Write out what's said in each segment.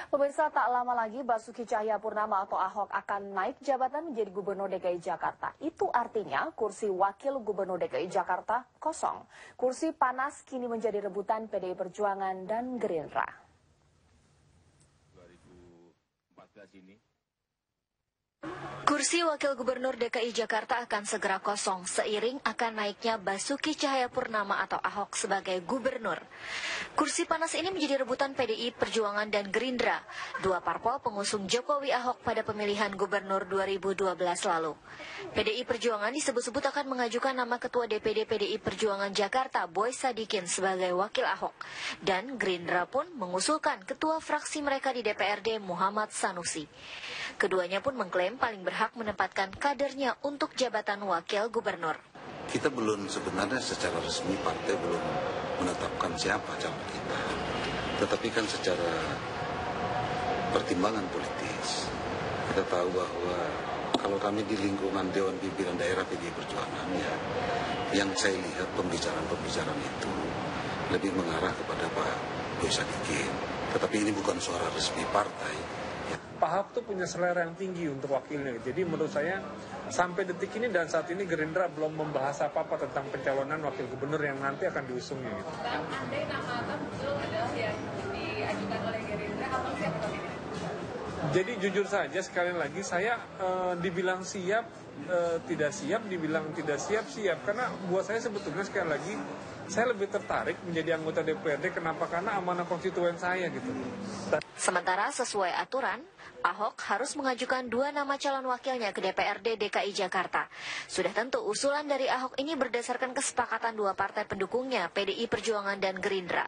Pemirsa, tak lama lagi Basuki Cahayapurnama atau Ahok akan naik jabatan menjadi Gubernur DKI Jakarta. Itu artinya kursi Wakil Gubernur DKI Jakarta kosong. Kursi panas kini menjadi rebutan PDI Perjuangan dan Gerindra. 2014 ini. Kursi Wakil Gubernur DKI Jakarta akan segera kosong seiring akan naiknya Basuki Cahayapurnama atau Ahok sebagai gubernur. Kursi panas ini menjadi rebutan PDI Perjuangan dan Gerindra, dua parpol pengusung Jokowi Ahok pada pemilihan gubernur 2012 lalu. PDI Perjuangan disebut-sebut akan mengajukan nama Ketua DPD PDI Perjuangan Jakarta Boy Sadikin sebagai wakil Ahok. Dan Gerindra pun mengusulkan ketua fraksi mereka di DPRD Muhammad Sanusi. Keduanya pun mengklaim paling berhak menempatkan kadernya untuk jabatan wakil gubernur. Kita belum sebenarnya secara resmi partai belum menetapkan siapa calon kita. Tetapi kan secara pertimbangan politis, kita tahu bahwa kalau kami di lingkungan Dewan Pimpinan Daerah PDI Perjuangan, ya, yang saya lihat pembicaraan itu lebih mengarah kepada Pak Boy Sadikin. Tetapi ini bukan suara resmi partai. Pak Ahok tuh punya selera yang tinggi untuk wakilnya. Jadi menurut saya sampai detik ini dan saat ini Gerindra belum membahas apa-apa tentang pencalonan wakil gubernur yang nanti akan diusungnya. Gitu. Andai nama Abang muncul adalah yang diajukan oleh Gerindra, Abang siap atau tidak? Jadi jujur saja sekali lagi saya dibilang siap, tidak siap, dibilang tidak siap. Karena buat saya sebetulnya sekali lagi saya lebih tertarik menjadi anggota DPRD. Kenapa? Karena amanah konstituen saya gitu. Sementara sesuai aturan, Ahok harus mengajukan dua nama calon wakilnya ke DPRD DKI Jakarta. Sudah tentu usulan dari Ahok ini berdasarkan kesepakatan dua partai pendukungnya, PDI Perjuangan dan Gerindra.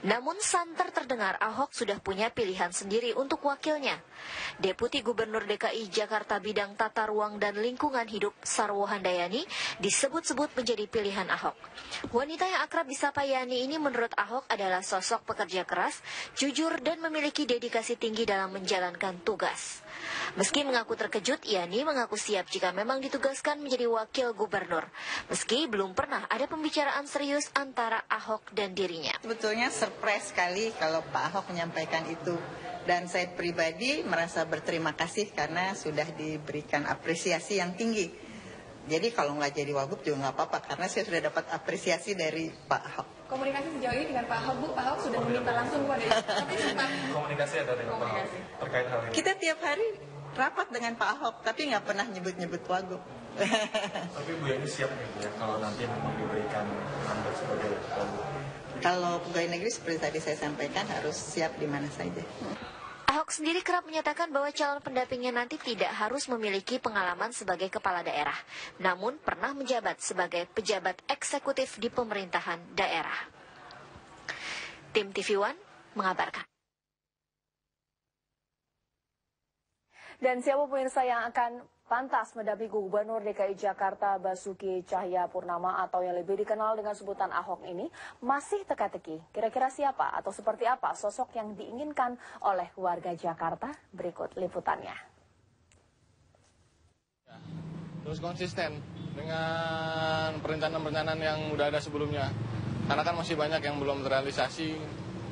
Namun santer terdengar Ahok sudah punya pilihan sendiri untuk wakilnya. Deputi Gubernur DKI Jakarta bidang tata ruang dan lingkungan hidup Sarwo Handayani disebut-sebut menjadi pilihan Ahok. Wanita yang akrab disapa Yani ini menurut Ahok adalah sosok pekerja keras, jujur dan memiliki dedikasi tinggi dalam menjalankan tugas. Meski mengaku terkejut, Yani mengaku siap jika memang ditugaskan menjadi wakil gubernur. Meski belum pernah ada pembicaraan serius antara Ahok dan dirinya. Sebetulnya surprise sekali kalau Pak Ahok menyampaikan itu. Dan saya pribadi merasa berterima kasih karena sudah diberikan apresiasi yang tinggi. Jadi kalau nggak jadi wagub juga nggak apa-apa karena saya sudah dapat apresiasi dari Pak Ahok. Komunikasi sejauh ini dengan Pak Ahok, Bu, Pak Ahok sudah meminta langsung kepada Komunikasi ada dengan Pak Ahok terkait hal ini. Kita tiap hari rapat dengan Pak Ahok tapi nggak pernah nyebut-nyebut wagub. Tapi Bu Yani siap ya kalau nanti memang diberikan mandat sebagai wagub. Kalau pegawai negeri seperti tadi saya sampaikan harus siap di mana saja. Ahok sendiri kerap menyatakan bahwa calon pendampingnya nanti tidak harus memiliki pengalaman sebagai kepala daerah, namun pernah menjabat sebagai pejabat eksekutif di pemerintahan daerah. Tim TV One mengabarkan. Dan siapa pemirsa yang akan pantas mendampingi Gubernur DKI Jakarta Basuki Cahayapurnama atau yang lebih dikenal dengan sebutan Ahok ini masih teka-teki. Kira-kira siapa atau seperti apa sosok yang diinginkan oleh warga Jakarta? Berikut liputannya. Terus konsisten dengan perencanaan-perencanaan yang udah ada sebelumnya. Karena kan masih banyak yang belum terrealisasi,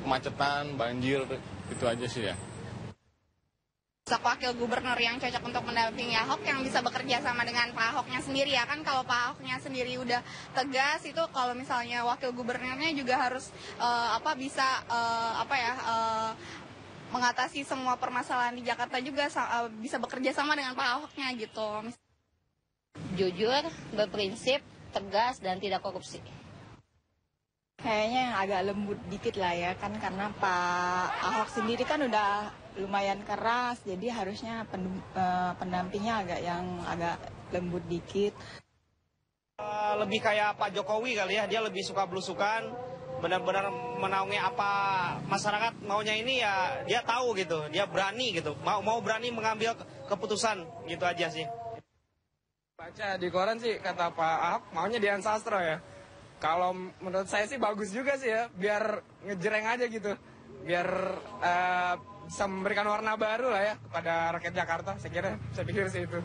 kemacetan, banjir, itu aja sih ya. Sosok wakil gubernur yang cocok untuk mendampingi Ahok yang bisa bekerja sama dengan Pak Ahoknya sendiri ya kan. Kalau Pak Ahoknya sendiri udah tegas itu kalau misalnya wakil gubernurnya juga harus mengatasi semua permasalahan di Jakarta juga bisa bekerja sama dengan Pak Ahoknya gitu. Jujur, berprinsip, tegas dan tidak korupsi. Kayaknya yang agak lembut dikit lah ya kan karena Pak Ahok sendiri kan udah lumayan keras jadi harusnya pendampingnya agak lembut dikit. Lebih kayak Pak Jokowi kali ya, dia lebih suka belusukan, benar-benar menaungi apa masyarakat maunya ini ya dia tahu gitu, dia berani gitu, mau berani mengambil keputusan gitu aja sih. Baca di koran sih kata Pak Ahok maunya Dian Sastro ya. Kalau menurut saya sih bagus juga sih ya, biar ngejreng aja gitu. Biar bisa memberikan warna baru lah ya kepada rakyat Jakarta, saya pikir sih itu.